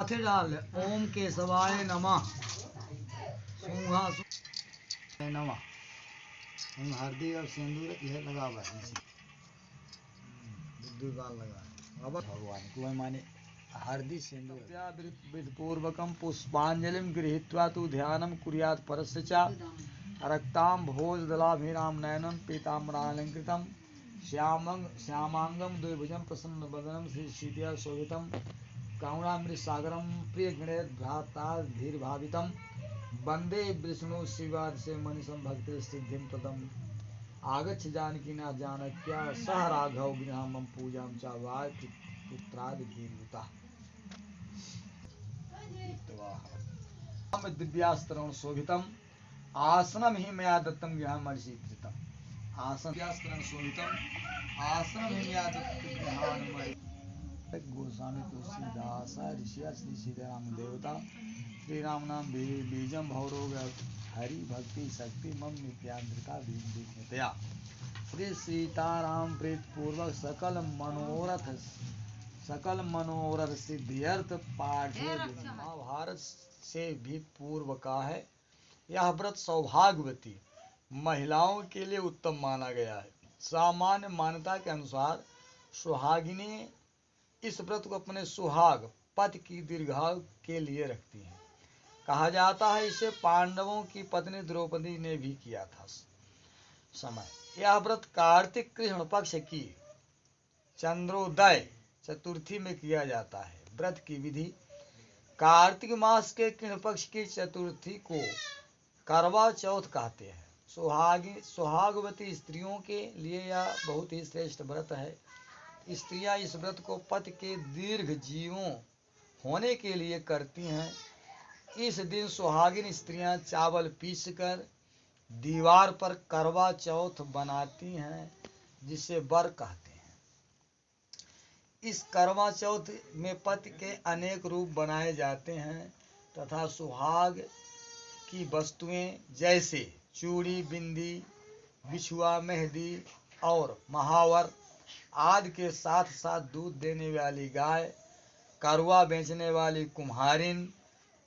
हाथे डाल ओम केशवाय नमः नमः। हल्दी और सिंदूर यह लगा हुआ है लगा अब भगवान को माने हल्दी सिंदूर पूर्वकम पुष्पांजलिम गृहीत्वा तु ध्यानम कुर्यात् परस्य च रक्ताम भोजदलाभिराम नयनम पीताम्बरालंकृतम श्यामांगम द्विभुजम प्रसन्न बदनम श्री सीतिया शोभितम कामणामृत सागरम प्रिय गणेश भ्राता धीर भावितम वंदे विष्णु शिवाद से मनीषम भक्ति सिद्धि प्रदम आगच्छ जानकी ना जानक्या सह राघव गृहम पूजा चावाय पुत्रादि धीरुता दिव्यास्त्रण शोभितम आसनम ही मया दत्तम गृहम अर्षितम आसन शोभितम आसनम ही मया दत्तम गोस्वामी तुलसीदास ऋषिया श्री सीताराम देवता श्री राम नाम बीजम भवरोग हरि भक्ति शक्ति मम नित्यान्द्रिता विद्या श्री सीताराम प्रीत पूर्वक सकल मनोरथ सिद्ध्यर्थ पाठे महाभारत से भी पूर्व का है। यह व्रत सौभाग्यवती महिलाओं के लिए उत्तम माना गया है। सामान्य मान्यता के अनुसार सुहागिनी इस व्रत को अपने सुहाग पति की दीर्घायु के लिए रखती हैं। कहा जाता है इसे पांडवों की पत्नी द्रौपदी ने भी किया था। समय यह व्रत कार्तिक कृष्ण पक्ष की चंद्रोदय चतुर्थी में किया जाता है। व्रत की विधि कार्तिक मास के कृष्ण पक्ष की चतुर्थी को करवा चौथ कहते हैं। सुहागवती स्त्रियों के लिए यह बहुत ही श्रेष्ठ व्रत है। स्त्रियां इस व्रत को पति के दीर्घ जीवों होने के लिए करती हैं। इस दिन सुहागिन स्त्रियां चावल पीसकर दीवार पर करवा चौथ बनाती हैं, जिसे बर कहते हैं। इस करवा चौथ में पति के अनेक रूप बनाए जाते हैं तथा सुहाग की वस्तुएं जैसे चूड़ी, बिंदी, बिछुआ, मेहंदी और महावर आदि के साथ साथ दूध देने वाली गाय, करुआ बेचने वाली कुम्हारिन,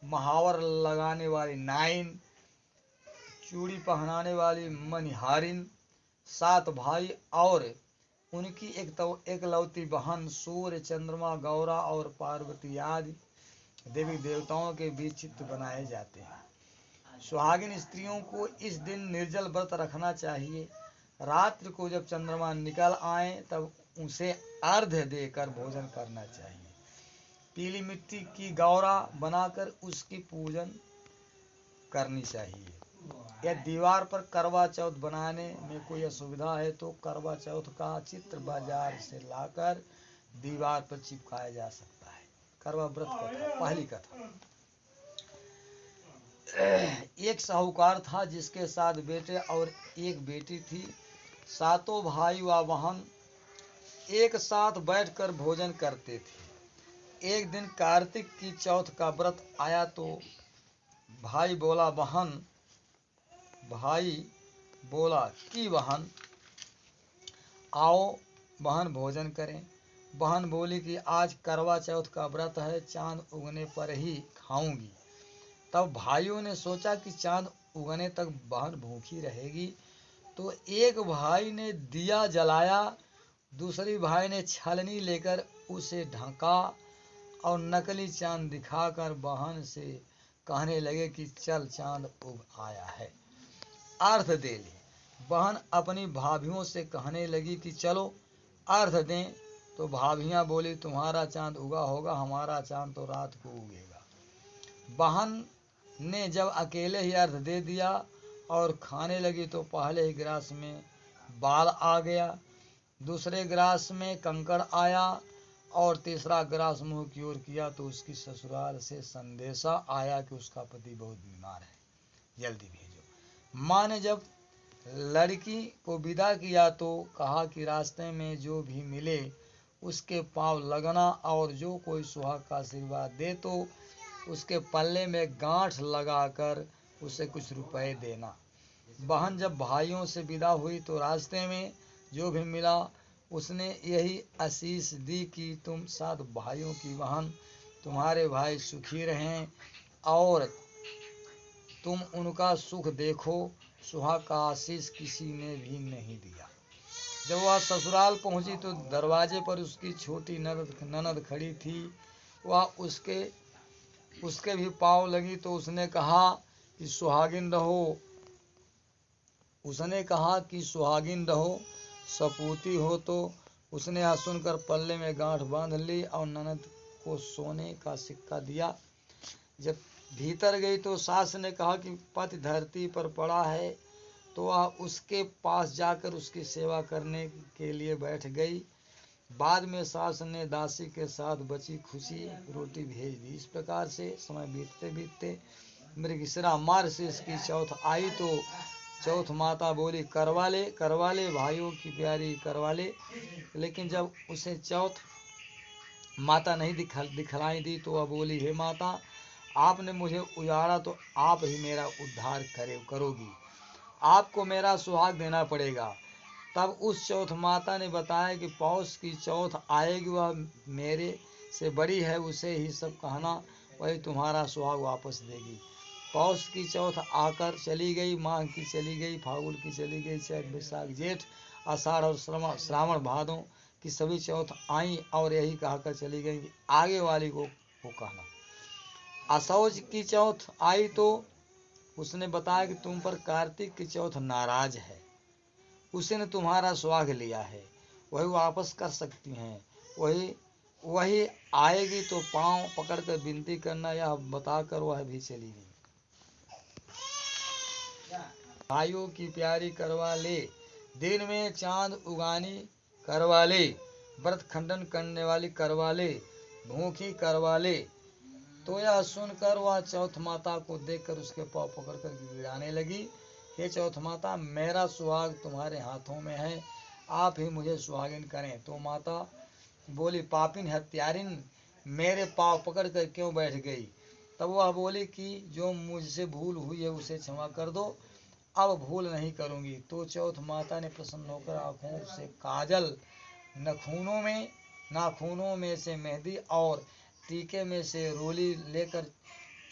महावर लगाने वाली नाइन, चूड़ी पहनाने वाली मनिहारिन, 7 भाई और उनकी एकलौती बहन, सूर्य, चंद्रमा, गौरा और पार्वती आदि देवी देवताओं के भी चित्र बनाए जाते हैं। सुहागिन स्त्रियों को इस दिन निर्जल व्रत रखना चाहिए। रात्रि को जब चंद्रमा निकल आए तब उसे अर्घ्य देकर भोजन करना चाहिए। पीली मिट्टी की गौरा बनाकर उसकी पूजन करनी चाहिए। यदि दीवार पर करवा चौथ बनाने में कोई असुविधा है तो करवा चौथ का चित्र बाजार से लाकर दीवार पर चिपकाया जा सकता है। करवा व्रत कथा। पहली कथा। एक साहूकार था जिसके 7 बेटे और 1 बेटी थी। 7 भाई व बहन एक साथ बैठकर भोजन करते थे। एक दिन कार्तिक की चौथ का व्रत आया तो भाई बोला कि बहन आओ बहन भोजन करें। बहन बोली कि आज करवा चौथ का व्रत है, चांद उगने पर ही खाऊंगी। तब भाइयों ने सोचा कि चांद उगने तक बहन भूखी रहेगी, तो एक भाई ने दिया जलाया, दूसरी भाई ने छलनी लेकर उसे ढका और नकली चांद दिखाकर बहन से कहने लगे कि चल चांद उग आया है, अर्घ दे ले। बहन अपनी भाभियों से कहने लगी कि चलो अर्घ दें, तो भाभियां बोली तुम्हारा चांद उगा होगा, हमारा चांद तो रात को उगेगा। बहन ने जब अकेले ही अर्घ दे दिया और खाने लगी तो पहले ही गिलास में बाल आ गया, दूसरे गिलास में कंकड़ आया और तीसरा गिलास मुंह की ओर किया तो उसकी ससुराल से संदेशा आया कि उसका पति बहुत बीमार है, जल्दी भेजो। माँ ने जब लड़की को विदा किया तो कहा कि रास्ते में जो भी मिले उसके पांव लगना और जो कोई सुहाग का आशीर्वाद दे तो उसके पल्ले में गांठ लगाकर उसे कुछ रुपए देना। बहन जब भाइयों से विदा हुई तो रास्ते में जो भी मिला उसने यही आशीष दी कि तुम 7 भाइयों की बहन तुम्हारे भाई सुखी रहें और तुम उनका सुख देखो। सुहाग का आशीष किसी ने भी नहीं दिया। जब वह ससुराल पहुंची तो दरवाजे पर उसकी छोटी ननद खड़ी थी। वह उसके भी पाँव लगी तो उसने कहा कि सुहागिन रहो, सपूती हो। तो उसने यह सुनकर पल्ले में गांठ बांध ली और ननद को सोने का सिक्का दिया। जब भीतर गई तो सास ने कहा कि पति धरती पर पड़ा है, तो वह उसके पास जाकर उसकी सेवा करने के लिए बैठ गई। बाद में सास ने दासी के साथ बची खुशी रोटी भेज दी। इस प्रकार से समय बीतते बीतते मृगशिरा मार्ग से इसकी चौथ आई तो चौथ माता बोली करवा ले भाइयों की प्यारी करवा ले। लेकिन जब उसे चौथ माता नहीं दिखलाई दी तो वह बोली हे माता, आपने मुझे उजाड़ा तो आप ही मेरा उद्धार करोगी, आपको मेरा सुहाग देना पड़ेगा। तब उस चौथ माता ने बताया कि पौष की चौथ आएगी, वह मेरे से बड़ी है, उसे ही सब कहना, वही तुम्हारा सुहाग वापस देगी। पौष की चौथ आकर चली गई, माघ की चली गई, फागुन की चली गई, चैत बैसाख जेठ आषाढ़ और श्रावण भादों की सभी चौथ आई और यही कहकर चली गई कि आगे वाली को कहना। असौज की चौथ आई तो उसने बताया कि तुम पर कार्तिक की चौथ नाराज है, उसने तुम्हारा सुहाग लिया है, वही वापस कर सकती हैं। वही आएगी तो पांव पकड़कर विनती करना, यह बताकर वह भी चली गई। भाइयों की प्यारी करवा ले, दिन में चांद उगानी करवा ले, व्रत खंडन करने वाली करवा ले, भूखी करवा ले। तो यह सुनकर वह चौथ माता को देखकर उसके पाँव पकड़कर गिड़ाने लगी। हे चौथ माता, मेरा सुहाग तुम्हारे हाथों में है, आप ही मुझे सुहागिन करें। तो माता बोली पापिन हत्यारिन, मेरे पाँव पकड़कर क्यों बैठ गई। तब वह बोली कि जो मुझसे भूल हुई है उसे क्षमा कर दो, अब भूल नहीं करूंगी। तो चौथ माता ने प्रसन्न होकर आंखों से काजल, नाखूनों में से मेहंदी और टीके में से रोली लेकर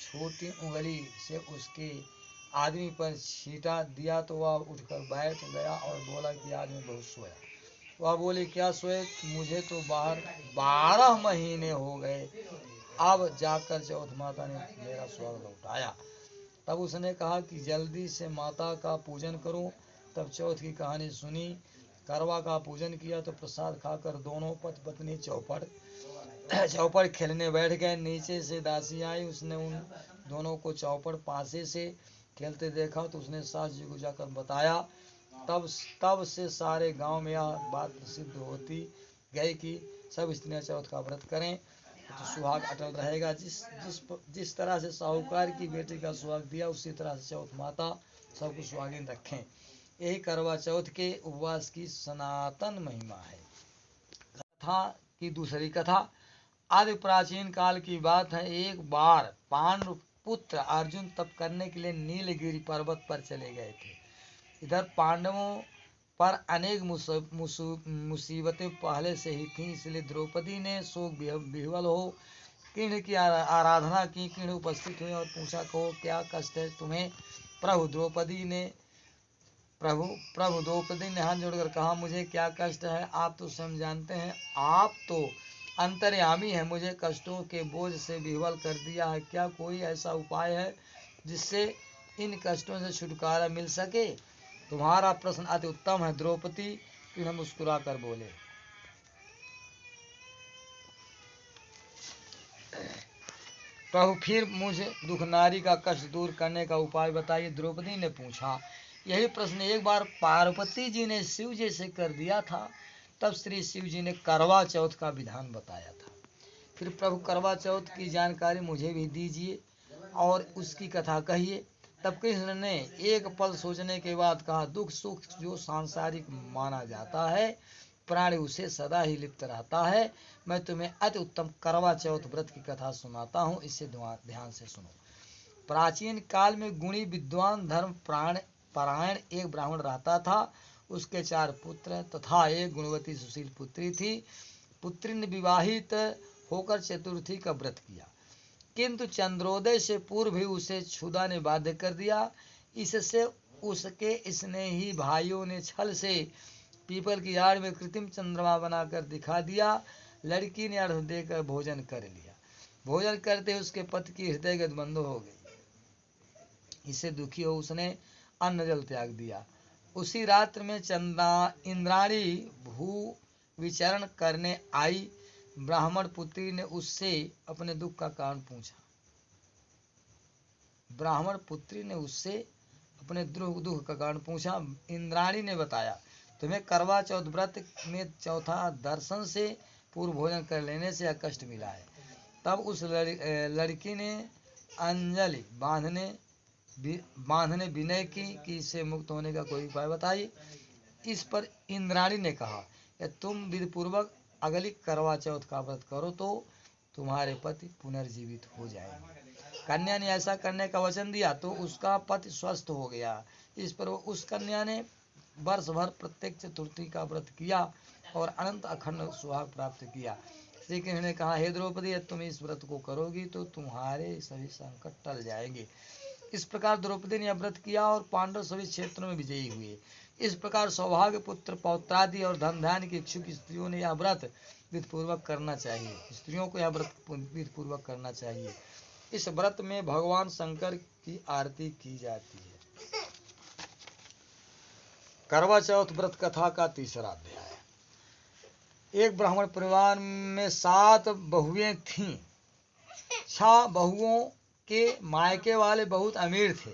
छोटी उंगली से उसके आदमी पर छींटा दिया। तो वह उठकर बैठ गया और बोला कि आज मैं बहुत सोया। वह बोली क्या सोए, मुझे तो बाहर 12 महीने हो गए, अब जाकर चौथ माता ने मेरा सुहाग लौटाया। तब उसने कहा कि जल्दी से माता का पूजन करो। तब चौथ की कहानी सुनी, करवा का पूजन किया तो प्रसाद खाकर दोनों पति पत्नी चौपड़ खेलने बैठ गए। नीचे से दासी आई, उसने उन दोनों को चौपड़ पासे से खेलते देखा तो उसने सास जी को जाकर बताया। तब से सारे गांव में यह बात प्रसिद्ध होती गई कि सब स्त्रियां चौथ का व्रत करें तो सुहाग अटल रहेगा। जिस तरह से साहूकार की बेटी का सुहाग दिया, उसी तरह से चौथ माता सबको सुहागिन रखें। यही करवा चौथ के उपवास की सनातन महिमा है। कथा की दूसरी कथा आदि प्राचीन काल की बात है। एक बार पांडु पुत्र अर्जुन तप करने के लिए नीलगिरी पर्वत पर चले गए थे। इधर पांडवों पर अनेक मुसीबतें पहले से ही थीं, इसलिए द्रौपदी ने शोक विह्वल हो कृष्ण की आराधना की। कृष्ण उपस्थित हुए और पूछा कहो क्या कष्ट है तुम्हें। प्रभु द्रौपदी ने हाथ जोड़कर कहा मुझे क्या कष्ट है, आप तो स्वयं जानते हैं, आप तो अंतर्यामी है, मुझे कष्टों के बोझ से विह्वल कर दिया है। क्या कोई ऐसा उपाय है जिससे इन कष्टों से छुटकारा मिल सके। तुम्हारा प्रश्न अति उत्तम है द्रौपदी, कृष्ण मुस्कुरा कर बोले। प्रभु फिर मुझे दुख नारी का कष्ट दूर करने का उपाय बताइए। द्रौपदी ने पूछा। यही प्रश्न एक बार पार्वती जी ने शिव जी से कर दिया था। तब श्री शिव जी ने करवा चौथ का विधान बताया था। फिर प्रभु करवा चौथ की जानकारी मुझे भी दीजिए और उसकी कथा कहिए। तब कृष्ण ने एक पल सोचने के बाद कहा दुख सुख जो सांसारिक माना जाता है, प्राणी उसे सदा ही लिप्त रहता है। मैं तुम्हें अति उत्तम करवा चौथ व्रत की कथा सुनाता हूँ, इसे ध्यान से सुनो। प्राचीन काल में गुणी विद्वान धर्म परायण एक ब्राह्मण रहता था। उसके 4 पुत्र तथा एक गुणवती सुशील पुत्री थी। पुत्री ने विवाहित होकर चतुर्थी का व्रत किया, किंतु चंद्रोदय से पूर्व ही उसे क्षुधा ने बाध्य कर दिया। इससे उसके स्नेही भाइयों ने छल से पीपल की आड़ में कृत्रिम चंद्रमा बनाकर दिखा दिया। लड़की ने अर्घ देकर भोजन कर लिया। भोजन करते उसके पति की हृदय बंद हो गई। इससे दुखी हो उसने अन्न जल त्याग दिया। उसी रात्र में इंद्राणी भू विचरण करने आई। ब्राह्मण पुत्री ने उससे अपने दुख का कारण पूछा। ब्राह्मण पुत्री ने उससे अपने दुख का कारण पूछा। इंद्राणी ने बताया, तुम्हें करवा चौथ व्रत में चौथा दर्शन से पूर्व भोजन कर लेने से कष्ट मिला है। तब उस लड़की ने अंजलि बांधने विनय की कि इससे मुक्त होने का कोई उपाय बताइए। इस पर इंद्राणी ने कहा कि तुम विधि पूर्वक अगली करवा चौथ का व्रत करो तो तुम्हारे पति पुनर्जीवित हो जाएंगे। कन्या ने ऐसा करने का वचन दिया तो उसका पति स्वस्थ हो गया। इस पर उस कन्या ने वर्ष भर प्रत्येक चतुर्थी का व्रत किया और अनंत अखंड सुहाग प्राप्त किया। श्री कृष्ण ने कहा, हे द्रौपदी, तुम इस व्रत को करोगी तो तुम्हारे सभी संकट टल जाएंगे। इस प्रकार द्रौपदी ने व्रत किया और पांडव सभी क्षेत्रों में विजयी हुए। इस प्रकार सौभाग्य, पुत्र, पौत्रादि और धन धान्य की इच्छुक स्त्रियों ने यह व्रत विधिपूर्वक करना चाहिए। स्त्रियों को यह व्रत विधिपूर्वक करना चाहिए। इस व्रत में भगवान शंकर की आरती की जाती है। करवा चौथ व्रत कथा का तीसरा अध्याय। एक ब्राह्मण परिवार में 7 बहुएं थीं। 6 बहुओं के मायके वाले बहुत अमीर थे।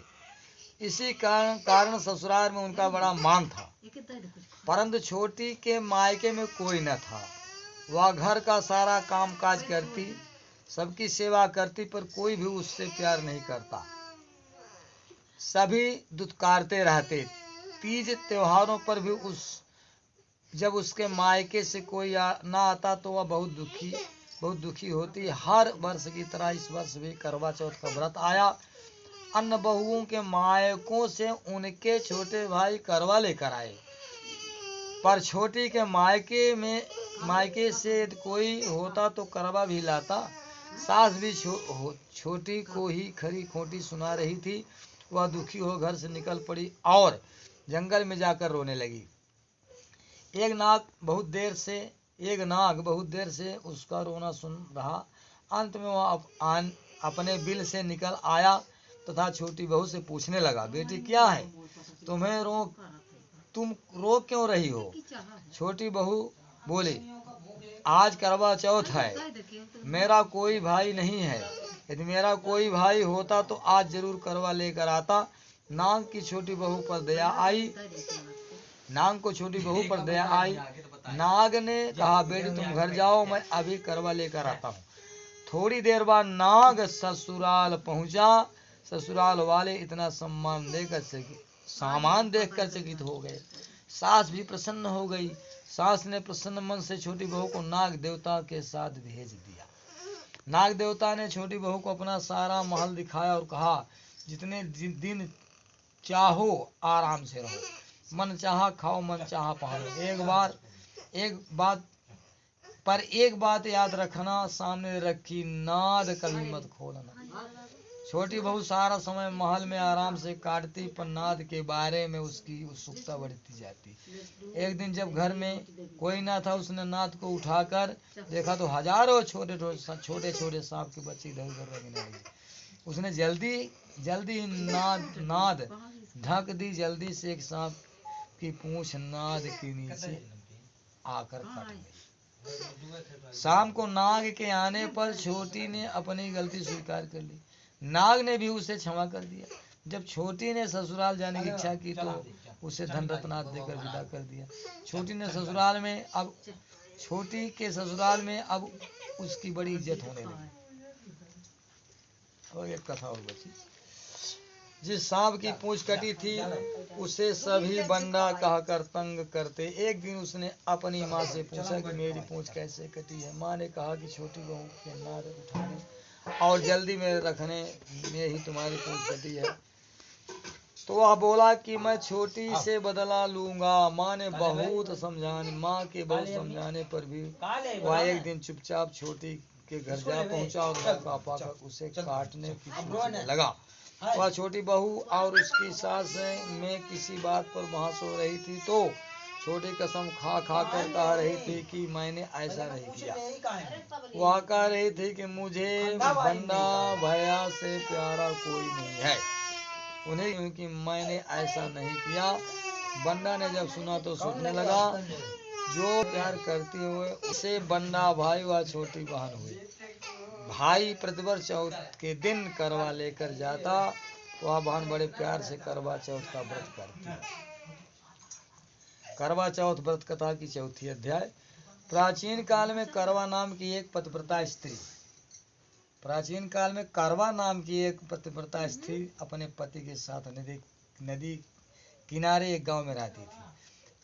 इसी कारण ससुराल में उनका बड़ा मान था। परंतु छोटी के मायके में कोई न था। वह घर का सारा काम काज करती, सबकी सेवा करती, पर कोई भी उससे प्यार नहीं करता। सभी दुत्कारते रहते। तीज त्योहारों पर भी जब उसके मायके से कोई ना आता तो वह बहुत दुखी होती। हर वर्ष की तरह इस वर्ष भी करवा चौथ का व्रत आया। अन्य बहुओं के मायकों से उनके छोटे भाई करवा लेकर आए, पर छोटी के मायके से कोई होता तो करवा भी लाता। सास भी छोटी को ही खरी खोटी सुना रही थी। वह दुखी हो घर से निकल पड़ी और जंगल में जाकर रोने लगी। एक नाग बहुत देर से उसका रोना सुन रहा। अंत में वह अपने बिल से निकल आया तथा छोटी बहू से पूछने लगा, बेटी क्या है, तुम रो क्यों रही हो? छोटी बहू बोली, आज करवा चौथ है, मेरा कोई भाई नहीं है। यदि मेरा कोई भाई होता तो आज जरूर करवा लेकर आता। नाग को छोटी बहू पर दया आई। नाग ने कहा, बेटी तुम घर जाओ, मैं अभी करवा लेकर आता हूँ। थोड़ी देर बाद नाग ससुराल पहुंचा। ससुराल वाले इतना सामान देखकर चकित हो गए। सास भी प्रसन्न हो गई। सास ने प्रसन्न मन से छोटी बहू को नाग देवता के साथ भेज दिया। नाग देवता ने छोटी बहू को अपना सारा महल दिखाया और कहा, जितने दिन चाहो आराम से रहो, मन चाहा खाओ, मन चाहा पहनो। एक बात याद रखना, सामने रखी नाद कभी मत खोलना। छोटी बहू सारा समय महल में आराम से काटती, पर नाद के बारे में उसकी उत्सुकता बढ़ती जाती। एक दिन जब घर में कोई ना था, उसने नाद को उठाकर देखा तो हजारों छोटे छोटे सांप के बच्चे इधर उधर रगने लगे। उसने जल्दी नाद ढक दी। जल्दी से एक सांप की पूंछ नाद के नीचे आकर कट गई। शाम को नाग के आने पर छोटी ने अपनी गलती स्वीकार कर ली। नाग ने भी उसे क्षमा कर दिया। जब छोटी ने ससुराल जाने की इच्छा की तो उसे धन रत्नाद देकर विदा कर दिया। छोटी के ससुराल में अब उसकी बड़ी इज्जत होने लगी। और एक कथा और बची। जिस सांप की पूंछ कटी थी उसे सभी बंडा कहकर तंग करते। एक दिन उसने अपनी माँ से पूछा कि मेरी पूंछ कैसे कटी है। माँ ने कहा कि छोटी बहू के नाद उठाने और जल्दी में रखने में ही तुम्हारी पूंछ कटी है। तो वह बोला कि मैं छोटी से बदला लूंगा। माँ के बहुत समझाने पर भी वह एक दिन चुपचाप छोटी के घर जा पहुंचा और मौका पाकर उसे काटने की सोचने लगा। वह छोटी बहू और उसकी सास में किसी बात पर बहस हो रही थी तो छोटी कसम खा खा कर कह रही थी कि मैंने ऐसा नहीं किया। वह कह रही थी कि मुझे बंदा भैया से प्यारा कोई नहीं है उन्हें, क्योंकि मैंने ऐसा नहीं किया। बंदा ने जब सुना तो सोचने लगा जो प्यार करती हुए उसे बंदा भाई व छोटी बहन हुई। भाई प्रतिवर्ष चौथ के दिन करवा लेकर जाता, वह बहन बड़े प्यार से करवा चौथ का व्रत करती। करवा चौथ व्रत कथा की चौथी अध्याय। प्राचीन काल में करवा नाम की एक पतिव्रता स्त्री प्राचीन काल में करवा नाम की एक पतिव्रता स्त्री अपने पति के साथ नदी किनारे एक गांव में रहती थी।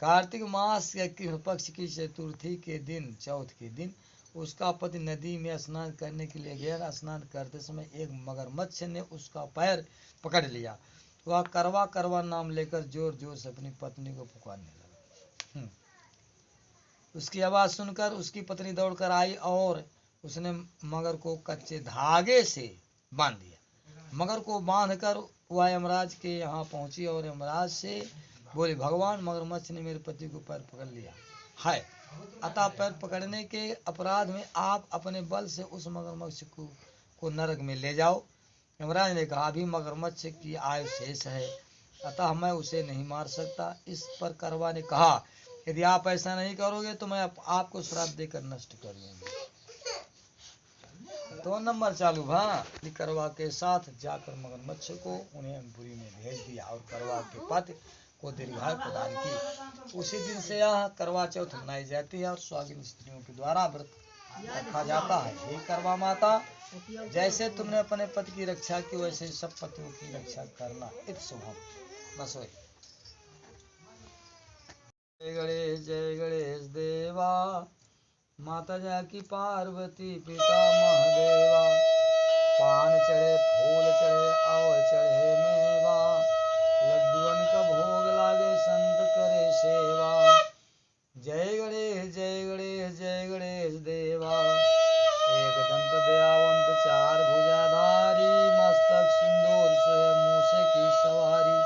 कार्तिक मास के कृष्ण पक्ष की चतुर्थी के दिन, चौथ के दिन, उसका पति नदी में स्नान करने के लिए गया। स्नान करते समय एक मगरमच्छ ने उसका पैर पकड़ लिया। वह करवा करवा नाम लेकर जोर जोर से अपनी पत्नी को पुकारने लगा। उसकी आवाज सुनकर उसकी पत्नी दौड़कर आई और उसने मगर को कच्चे धागे से बांध दिया। मगर को बांधकर वह यमराज के यहाँ पहुंची और यमराज से बोले, भगवान, मगरमच्छ ने मेरे पति को पैर पकड़ लिया है, अतः पैर पकड़ने के अपराध में आप अपने बल से उस मगरमच्छ को नरक में ले जाओ। यमराज ने कहा, अभी मगरमच्छ की आयु शेष है, अतः मैं उसे नहीं मार सकता। इस पर करवा ने कहा, यदि आप ऐसा नहीं करोगे तो मैं आपको श्राप देकर नष्ट कर दूंगी। 2 नंबर चालू भा। करवा के साथ जाकर मगरमच्छ को उन्हें अंकुरी में भेज दिया और करवा के पति को दीर्घायु प्रदान की। उसी दिन से यह करवा चौथ मनाई जाती है और सुहागिन स्त्रियों के द्वारा व्रत रखा जाता है। हे करवा माता, जैसे तुमने अपने पति की रक्षा की वैसे सब पतियों की रक्षा करना। इत शुभम। बस वही। जय गणेश देवा, माता जाकी पार्वती पिता महादेवा। पान चढ़े, फूल चढ़े और चढ़े मेवा, लड्डुअन का भोग लागे संत करे सेवा। जय गणेश जय गणेश जय गणेश देवा। एक दंत दयावंत चार भुजाधारी, मस्तक सिंदूर सोए मूसे की सवारी।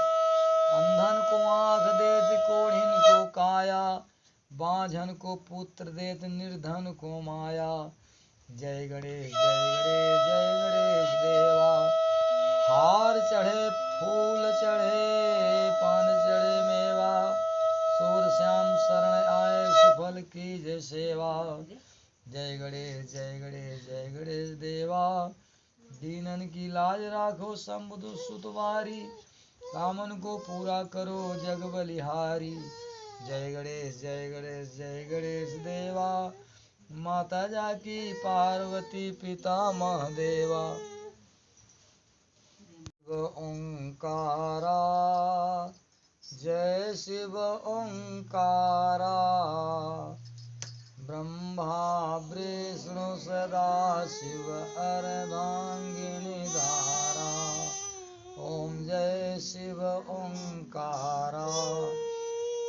अंधन को आँख देत कोढ़िन को काया, बांझन को पुत्र देत निर्धन को माया। जय गणेश जय गणेश देवा। हार चढ़े, फूल चढ़े, पान चढ़े मेवा, सूर श्याम शरण आए सुफल की जय सेवा। जय गणेश जय गणेश देवा। दीनन की लाज राखो शंभु सुतवारी, कामन को पूरा करो जग बलिहारी। जय गणेश जय गणेश देवा। माता जाकी पार्वती पिता महादेवा। ओंकारा, जय शिव ओंकारा। ब्रह्मा विष्णु सदा शिव अर्धांगिनी धारा। ओम जय शिव ओंकारा।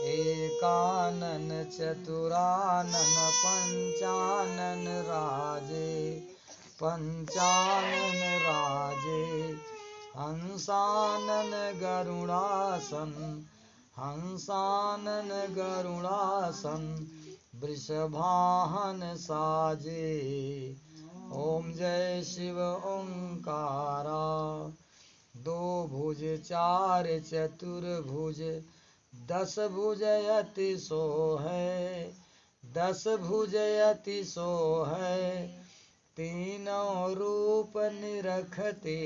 एकानन चतुरानन पंचानन राजे, पंचानन राजे। हंसानन गरुड़ासन, हंसानन गरुड़ासन। वृषभाहन साजे। ओम जय शिव ओंकारा। 2 भुज 4 चतुर्भुज, 10 भुज अति सोहै, 10 भुज अति सोहै। तीनों रूप निरखते,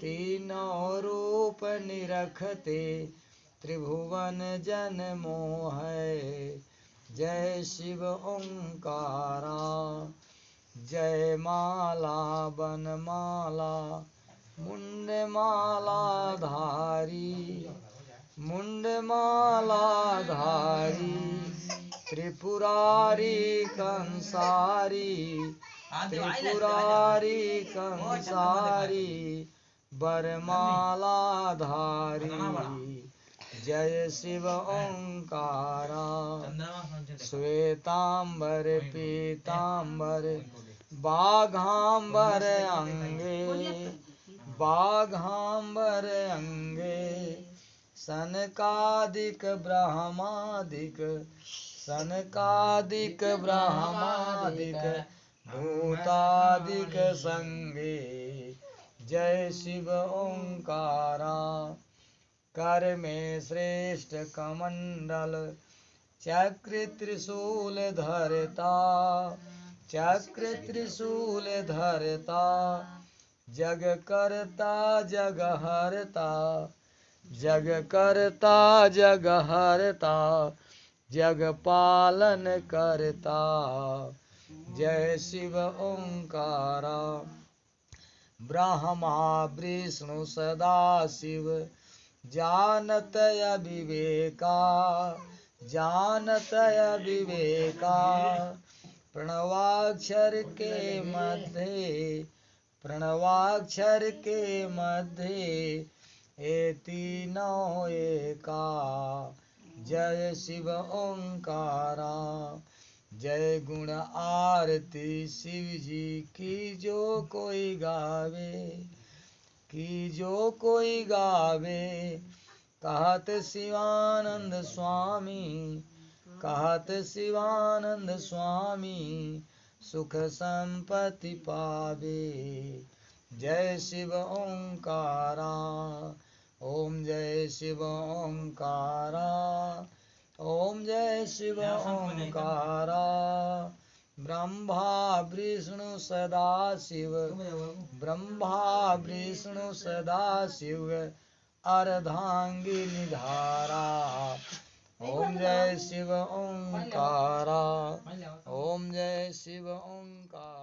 तीनों रूप निरखते। त्रिभुवन जन मोहै। जय शिव ओंकारा। जय माला बनमाला, मुंड माला धारी, मुंड माला धारी। त्रिपुरारी कंसारी, त्रिपुरारी कंसारी। बरमाला धारी। जय शिव ओंकारा। श्वेतांबर पीतांबर, बाघांबर अंगे बाघांबर अंगे सनकादिक ब्रह्मादिक भूतादिक संगे जय शिव ओंकारा कर में श्रेष्ठ कमंडल चक्र त्रिशूल धरता जग करता जग हरता जग पालन करता जय शिव ओंकारा ब्रह्मा विष्णु सदा शिव जानत अविवेका प्रणवाक्षर के मध्य ए तीनों एका जय शिव ओंकारा जय गुण आरती शिव जी की जो कोई गावे कहत शिवानंद स्वामी सुख संपत्ति पावे जय शिव ओंकारा ओम जय शिव ओंकारा ओम जय शिव ओंकारा ब्रह्मा विष्णु सदा शिव अर्धांगिनी धारा ओम जय शिव ओंकारा ओम जय शिव ओंकारा।